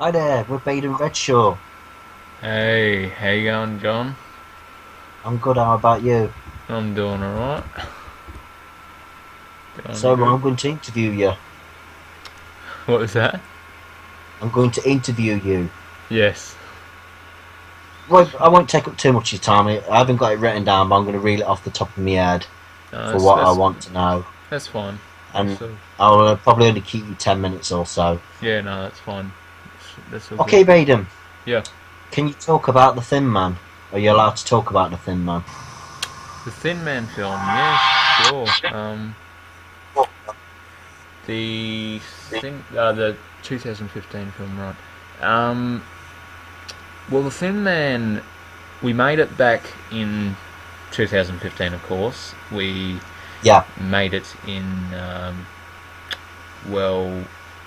Hi there, we're Bayden Redshaw. Hey, how you going, John? I'm good, how about you? I'm doing alright. Doing So good. I'm going to interview you. What was that? I'm going to interview you. Yes. Well, I won't take up too much of your time. I haven't got it written down, but I'm going to reel it off the top of my head No, for that's what I that's want to know. that's fine. And So I'll probably only keep you 10 minutes or so. yeah, no, that's fine. That's all good. Okay, Bayden, Yeah, can you talk about The Thin Man? Are you allowed to talk about The Thin Man? the Thin Man film. Yes, sure. The 2015 film, right? Um, well, the Thin Man, we made it back in 2015, of course. We Yeah, made it in well,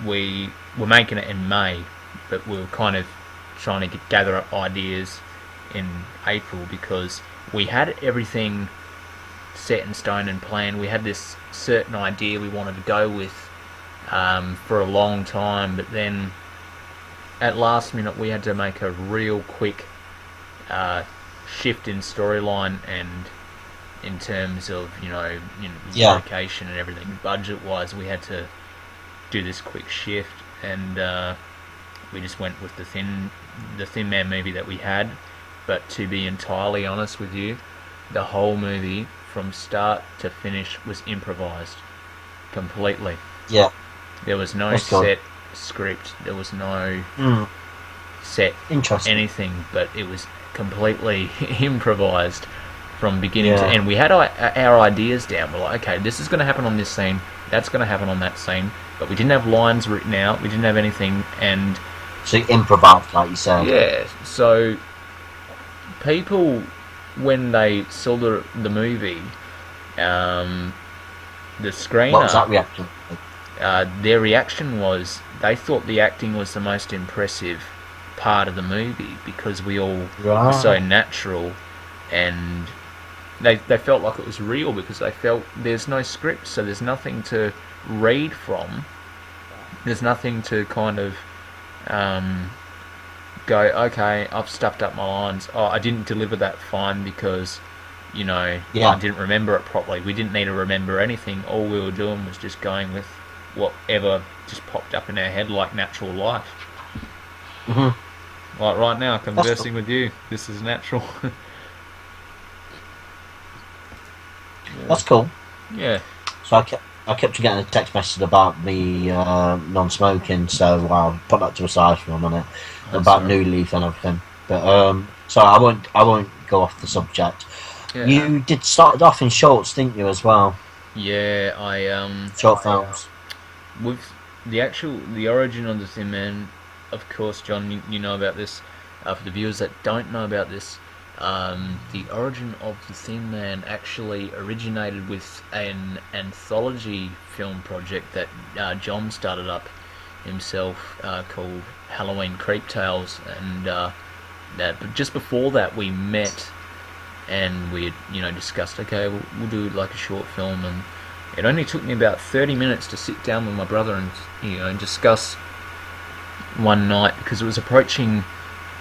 we were making it in May, but we were kind of trying to gather up ideas in April because we had everything set in stone and planned. We had this certain idea we wanted to go with for a long time, but then at last minute we had to make a real quick uh, shift in storyline and in terms of yeah, location and everything budget wise we had to do this quick shift, and we just went with the Thin Man movie that we had. But to be entirely honest with you, the whole movie from start to finish was improvised completely. yeah, There was no that's good. set script. There was no Mm, set interesting. anything, but it was completely improvised from beginning to Yeah. end. We had our ideas down. We're like, okay, this is going to happen on this scene, that's going to happen on that scene, but we didn't have lines written out, we didn't have anything, and So you improvised, like you said. yeah, so people, when they saw the movie, um, the What was screener, that reaction? their reaction was they thought the acting was the most impressive part of the movie because we all were so Right. natural, and they felt like it was real because they felt there's no script, so there's nothing to read from. There's nothing to kind of um, go, okay, I've stuffed up my lines. Oh, I didn't deliver that fine because, I Yeah. didn't remember it properly. We didn't need to remember anything. All we were doing was just going with whatever just popped up in our head like natural life. Hmm. Like right now, That's cool. conversing with you, this is natural. Yeah. That's cool. Yeah. So I kept getting a text message about me non-smoking, so I'll put that to a side for a minute That's about alright. New Leaf and everything. But so I won't go off the subject. Yeah. You did started off in shorts, didn't you, as well? Yeah, Short films. with the origin of the Thin Man, of course, John, you know about this. For the viewers that don't know about this, the origin of the Thin Man actually originated with an anthology film project that John started up himself, called Halloween Creep Tales, and but just before that we met and we had discussed, okay, we'll do like a short film, and it only took me about 30 minutes to sit down with my brother and discuss one night because it was approaching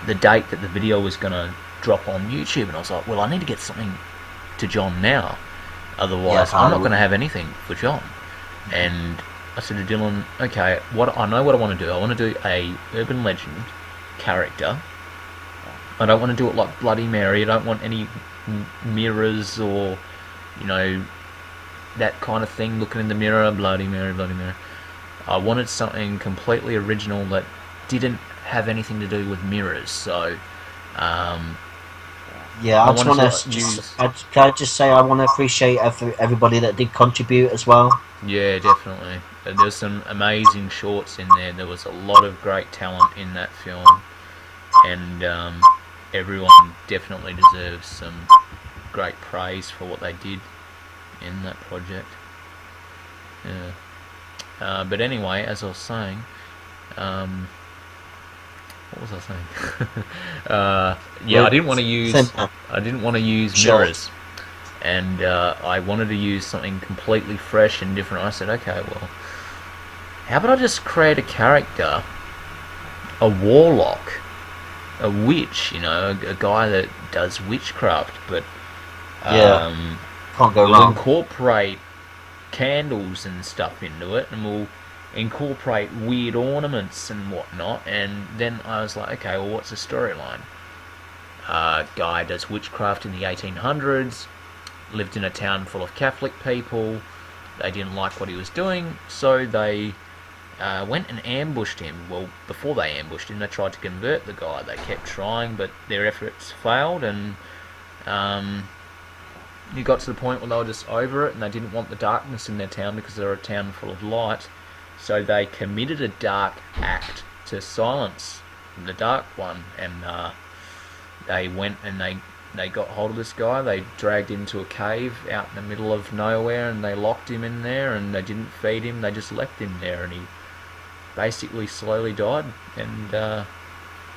the date that the video was going to drop on YouTube, and I was like, well, I need to get something to John now, Yeah, otherwise I'm kind not of. going to have anything for John. And I said to Dylan, okay, what I know what I want to do. I want to do a urban legend character. I don't want to do it like Bloody Mary. I don't want any mirrors or you know that kind of thing. Looking in the mirror, Bloody Mary, Bloody Mary. I wanted something completely original that didn't have anything to do with mirrors. So um, Yeah, I I just wanted want to to use. can I just say I want to appreciate everybody that did contribute as well. Yeah, definitely. There's some amazing shorts in there. There was a lot of great talent in that film, and everyone definitely deserves some great praise for what they did in that project. Yeah. But anyway, as I was saying, um, what was I saying? Yeah, With Thin Man, I didn't want to use short. mirrors, and I wanted to use something completely fresh and different. I said, okay, well, how about I just create a character a warlock, a witch, a guy that does witchcraft, but can't go will wrong. incorporate candles and stuff into it, and will incorporate weird ornaments and whatnot. And then I was like, okay, well, what's the storyline? Guy does witchcraft in the 1800s, lived in a town full of Catholic people. They didn't like what he was doing, so they went and ambushed him. Well, before they ambushed him, they tried to convert the guy. They kept trying, but their efforts failed, and you got to the point where they were just over it, and they didn't want the darkness in their town because they're a town full of light. So they committed a dark act to silence the Dark One, and they went and they got hold of this guy. They dragged him to a cave out in the middle of nowhere, and they locked him in there, and they didn't feed him. They just left him there, and he basically slowly died and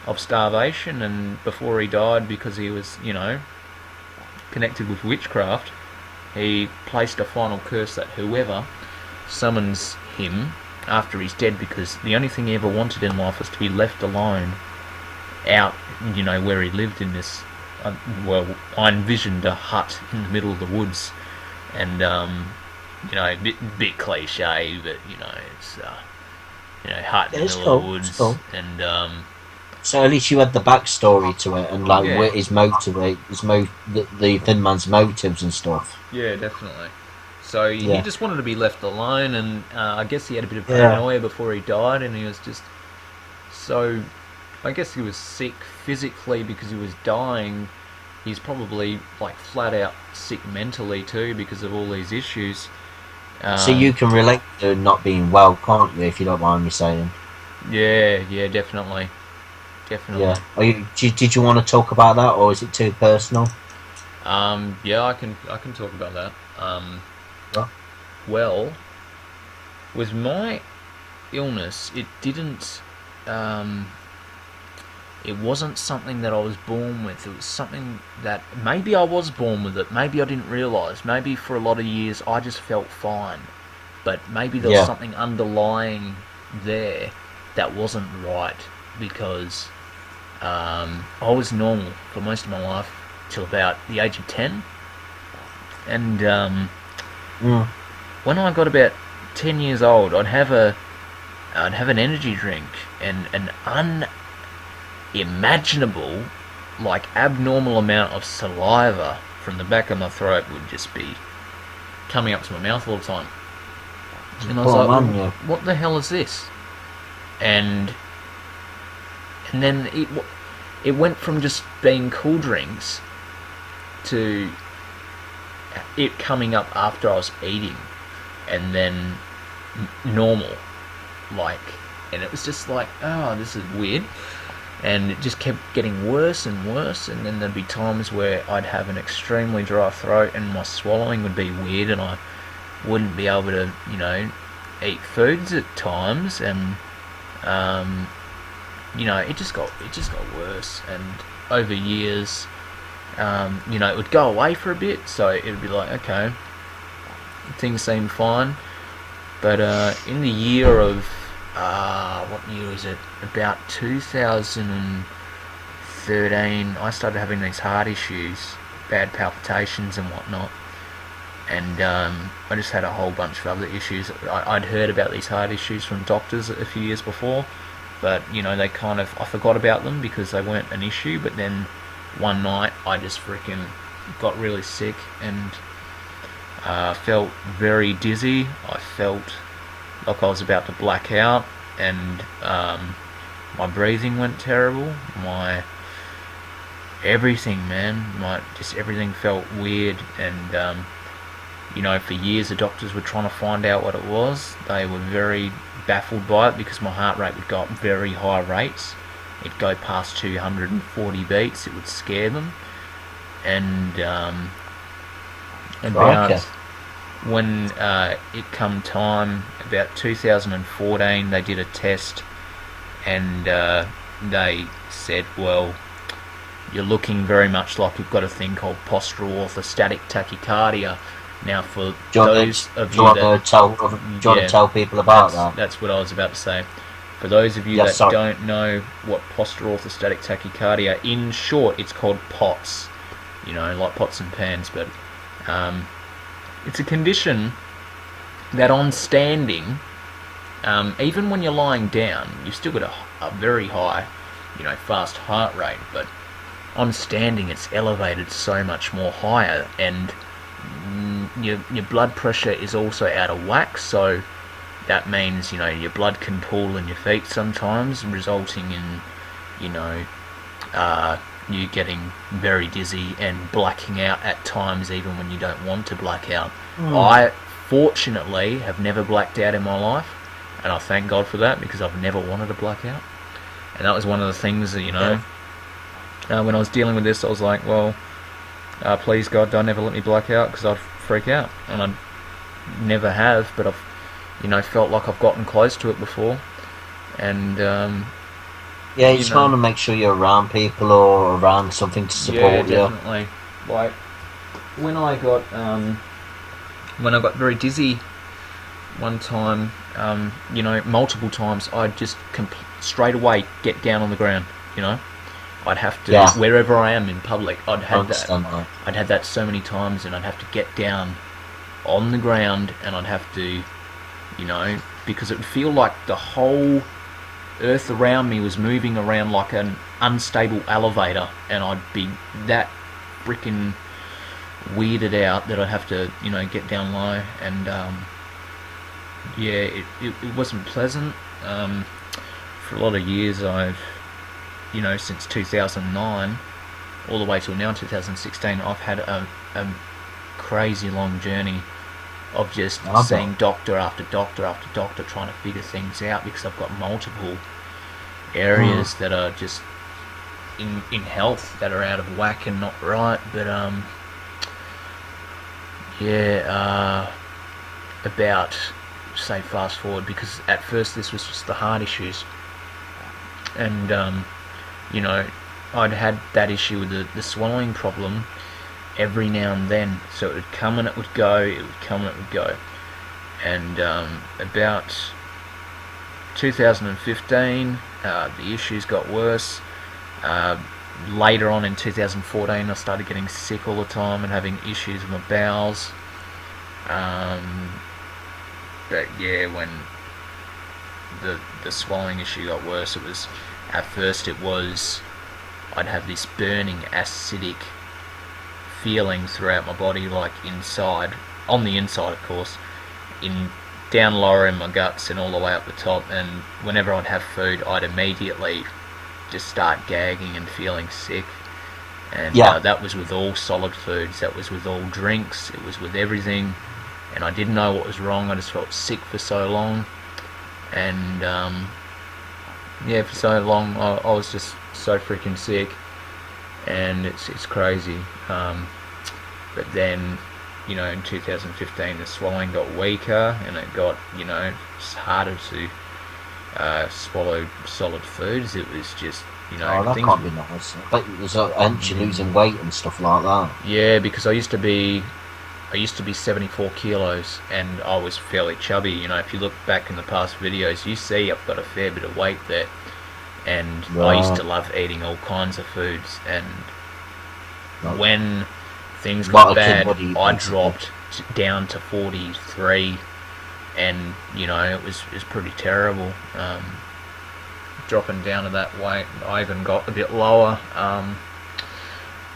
of starvation. And before he died, because he was, connected with witchcraft, he placed a final curse that whoever summons him after he's dead, because the only thing he ever wanted in life was to be left alone out, where he lived in this, I envisioned a hut in the middle of the woods, and a bit cliche, but it's hut in the middle of the woods, cool. And so at least you had the backstory to it, and like where his motive, the Thin Man's motives and stuff. Yeah, definitely. So he just wanted to be left alone, and I guess he had a bit of paranoia before he died, and he was just so. I guess he was sick physically because he was dying. He's probably like flat out sick mentally too because of all these issues. So you can relate to not being well, can't you? If you don't mind me saying. Yeah, definitely. Yeah. Did you want to talk about that, or is it too personal? Yeah, I can talk about that. Well, with my illness, it didn't. It wasn't something that I was born with. It was something that maybe I was born with it. Maybe I didn't realise. Maybe for a lot of years I just felt fine. But maybe there was something underlying there that wasn't right, because I was normal for most of my life till about the age of 10. And when I got about 10 years old, I'd have an energy drink, and an unimaginable, like abnormal amount of saliva from the back of my throat would just be coming up to my mouth all the time. And I was like, what the hell is this? And then it went from just being cool drinks to it coming up after I was eating, and then normal, and it was just like, oh, this is weird. And it just kept getting worse and worse, and then there'd be times where I'd have an extremely dry throat and my swallowing would be weird, and I wouldn't be able to, eat foods at times, and it just got worse. And over years, it would go away for a bit, so it would be like, okay, things seem fine. But in the year of what year is it? About 2013, I started having these heart issues, bad palpitations and whatnot, and I just had a whole bunch of other issues. I'd heard about these heart issues from doctors a few years before, but I forgot about them because they weren't an issue. But then one night I just freaking got really sick and felt very dizzy. I felt like I was about to black out, and my breathing went terrible. My everything, man, everything felt weird. And for years the doctors were trying to find out what it was. They were very baffled by it because my heart rate would go up very high rates. It'd go past 240 beats. It would scare them. And about when it come time, about 2014, they did a test, and they said, well, you're looking very much like you've got a thing called postural orthostatic tachycardia. Now, for those of you that... Do you want to tell people about that? That's what I was about to say. For those of you Yeah, that sorry. don't know what postural orthostatic tachycardia, in short, it's called POTS. Like pots and pans, but it's a condition that on standing, even when you're lying down, you've still got a very high, fast heart rate, but on standing it's elevated so much more higher, and your blood pressure is also out of whack, so that means, your blood can pool in your feet sometimes, resulting in, you getting very dizzy and blacking out at times, even when you don't want to black out. I, fortunately, have never blacked out in my life, and I thank God for that, because I've never wanted to black out. And that was one of the things that, when I was dealing with this, I was like, well, please God, don't ever let me black out, because I'd freak out. And I never have, but I've, felt like I've gotten close to it before. And yeah, you just want to make sure you're around people or around something to support you. Yeah, definitely. Like when I got very dizzy one time, multiple times, I'd just straight away get down on the ground. I'd have to, wherever I am in public, I'd have that so many times, and I'd have to get down on the ground, and I'd have to, because it would feel like the whole earth around me was moving around like an unstable elevator, and I'd be that freaking weirded out that I'd have to, get down low, and it wasn't pleasant. For a lot of years, I've, since 2009 all the way till now, 2016, I've had a crazy long journey of just seeing doctor after doctor after doctor, trying to figure things out, because I've got multiple areas that are just in health that are out of whack and not right. But about, say, fast forward, because at first this was just the heart issues, and I'd had that issue with the swallowing problem every now and then, so it would come and it would go, it would come and it would go. And about 2015, the issues got worse. Later on in 2014, I started getting sick all the time and having issues with my bowels. But yeah, when the swallowing issue got worse, at first I'd have this burning acidic feeling throughout my body, like inside, on the inside of course, down lower in my guts and all the way up the top, and whenever I'd have food, I'd immediately just start gagging and feeling sick. And that was with all solid foods, that was with all drinks, it was with everything, and I didn't know what was wrong. I just felt sick for so long, and for so long I was just so freaking sick, and it's crazy. But then, in 2015, the swallowing got weaker, and it got, it's harder to swallow solid foods. It was just, that can't be nice. But aren't you losing weight and stuff like that? Yeah, because I used to be 74 kilos, and I was fairly chubby. If you look back in the past videos, you see I've got a fair bit of weight there. And I used to love eating all kinds of foods, and when things got bad, I dropped down to 43, and it was pretty terrible. Dropping down to that weight, I even got a bit lower.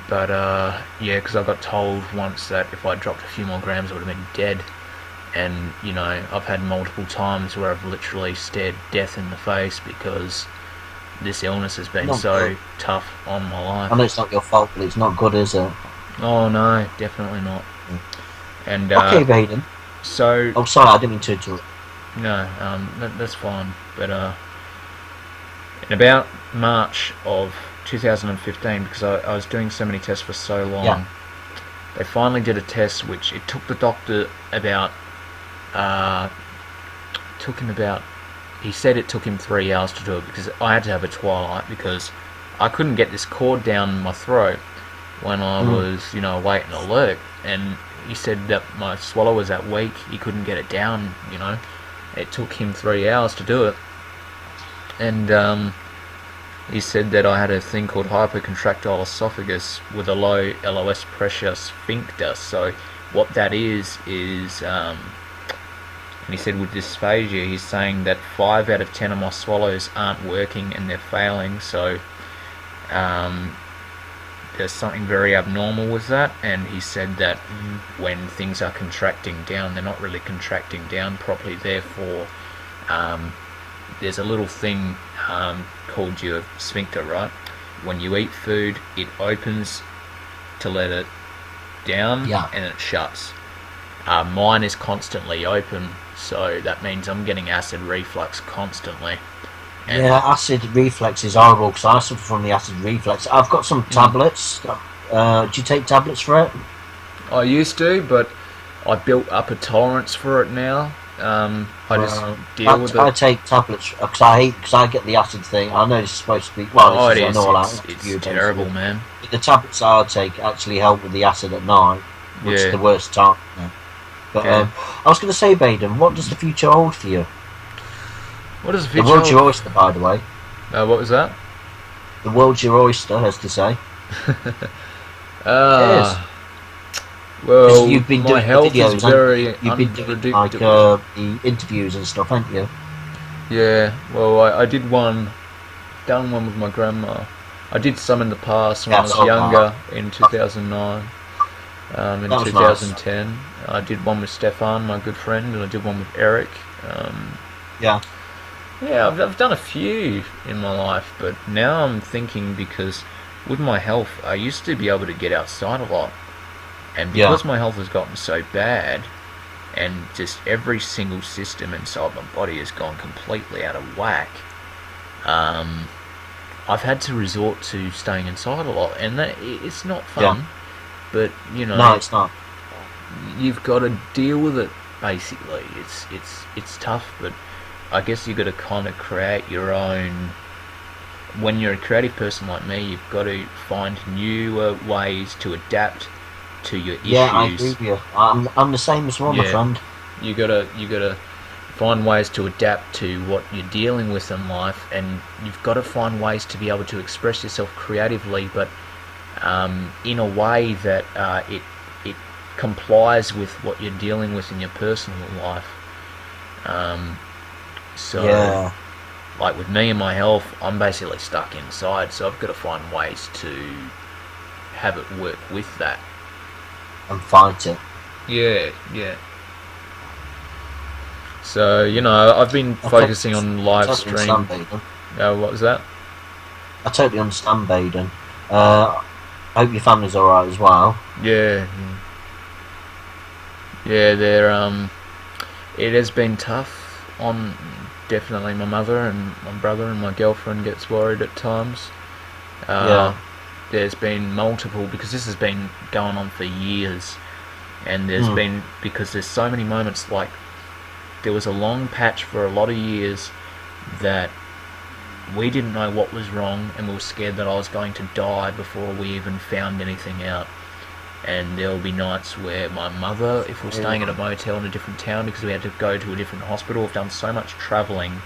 Because I got told once that if I dropped a few more grams, I would have been dead. And I've had multiple times where I've literally stared death in the face, because this illness has been tough on my life. I know it's not your fault, but it's not good, is it? Oh no, definitely not. And okay, Bayden. So. Oh, sorry, I didn't mean to interrupt. No, that's fine. But in about March of 2015, because I was doing so many tests for so long, they finally did a test which it took the doctor about. He said it took him 3 hours to do it, because I had to have a twilight, because I couldn't get this cord down my throat when I was, awake and alert. And he said that my swallow was that weak, he couldn't get it down, It took him 3 hours to do it. and he said that I had a thing called hypercontractile esophagus with a low LOS pressure sphincter. So what that is, and he said with dysphagia, he's saying that 5 out of 10 of my swallows aren't working and they're failing. So there's something very abnormal with that, and he said that when things are contracting down, they're not really contracting down properly. Therefore, there's a little thing called your sphincter, right? When you eat food, it opens to let it down, and it shuts. Mine is constantly open, so that means I'm getting acid reflux constantly. And acid reflux is horrible because I suffer from the acid reflux. I've got some tablets. Do you take tablets for it? I used to, but I built up a tolerance for it now. I just deal with it. I take tablets because I get the acid thing. I know this is supposed to be it's terrible, man. But the tablets I take actually help with the acid at night, which is the worst time. But I was going to say, Bayden, what does the future hold for you? What does the future hold? The world's your oyster, by the way. What was that? The world's your oyster, as to say. It is. Well, you've been my doing health videos, is very you've been doing the interviews and stuff, haven't you? Yeah. Well, I did done one with my grandma. I did some in the past when I was younger, in 2009, in 2010. Nice. I did one with Stefan, my good friend, and I did one with Eric. Yeah, I've done a few in my life, but now I'm thinking, because with my health, I used to be able to get outside a lot, and because my health has gotten so bad, and just every single system inside my body has gone completely out of whack, I've had to resort to staying inside a lot, and it's not fun, but no, it's not. You've got to deal with it. Basically, it's tough, but I guess you've got to kind of create your own. When you're a creative person like me, you've got to find newer ways to adapt to your issues. Yeah, I agree with you. I'm the same as well, my friend. You gotta find ways to adapt to what you're dealing with in life, and you've got to find ways to be able to express yourself creatively, but in a way that it complies with what you're dealing with in your personal life. Like with me and my health, I'm basically stuck inside, so I've got to find ways to have it work with that. And fight it. Yeah. So, I've been focusing on live stream. What was that? I totally understand, Bayden. I hope your family's alright as well. Yeah, they're it has been tough on definitely my mother and my brother, and my girlfriend gets worried at times. There's been multiple, because this has been going on for years, and there's been, because there's so many moments, like there was a long patch for a lot of years that we didn't know what was wrong, and we were scared that I was going to die before we even found anything out. And there will be nights where my mother, if we're staying at a motel in a different town because we had to go to a different hospital, I've done so much travelling,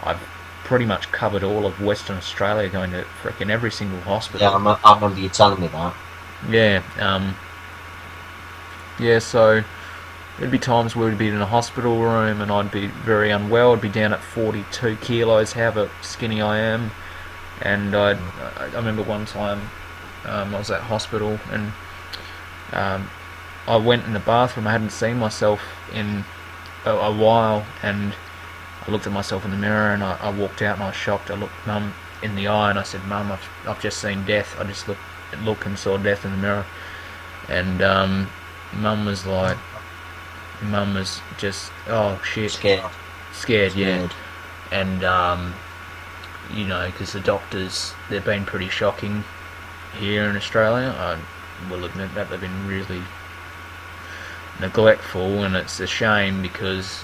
I've pretty much covered all of Western Australia, going to frickin' every single hospital. Yeah, I remember you telling me that. So there'd be times where we'd be in a hospital room and I'd be very unwell. I'd be down at 42 kilos, however skinny I am. And I remember one time I was at hospital, and I went in the bathroom. I hadn't seen myself in a while, and I looked at myself in the mirror, and I walked out and I was shocked. I looked Mum in the eye and I said, "Mum, I've just seen death." I just looked and saw death in the mirror, and Mum was just, oh shit, scared, yeah. And because the doctors, they've been pretty shocking here in Australia. I will admit that they've been really neglectful, and it's a shame because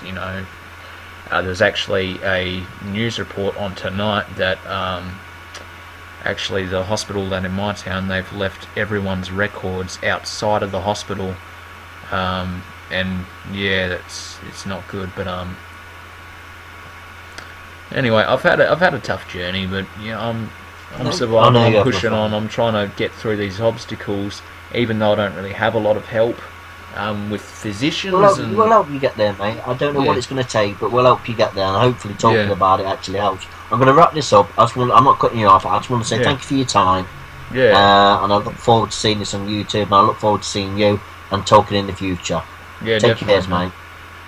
there's actually a news report on tonight that actually the hospital that in my town, they've left everyone's records outside of the hospital, and yeah, it's not good. But Anyway, I've had a tough journey, but I'm surviving. I know I'm pushing on. I'm trying to get through these obstacles, even though I don't really have a lot of help with physicians. We'll help you get there, mate. I don't know what it's going to take, but we'll help you get there, and hopefully talking about it actually helps. I'm going to wrap this up. I'm not cutting you off. I just want to say thank you for your time. Yeah. And I look forward to seeing this on YouTube, and I look forward to seeing you and talking in the future. Yeah, take care, mate.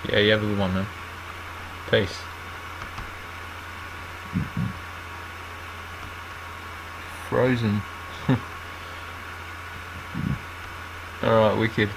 Yeah, you have a good one, man. Peace. Frozen. Alright, wicked.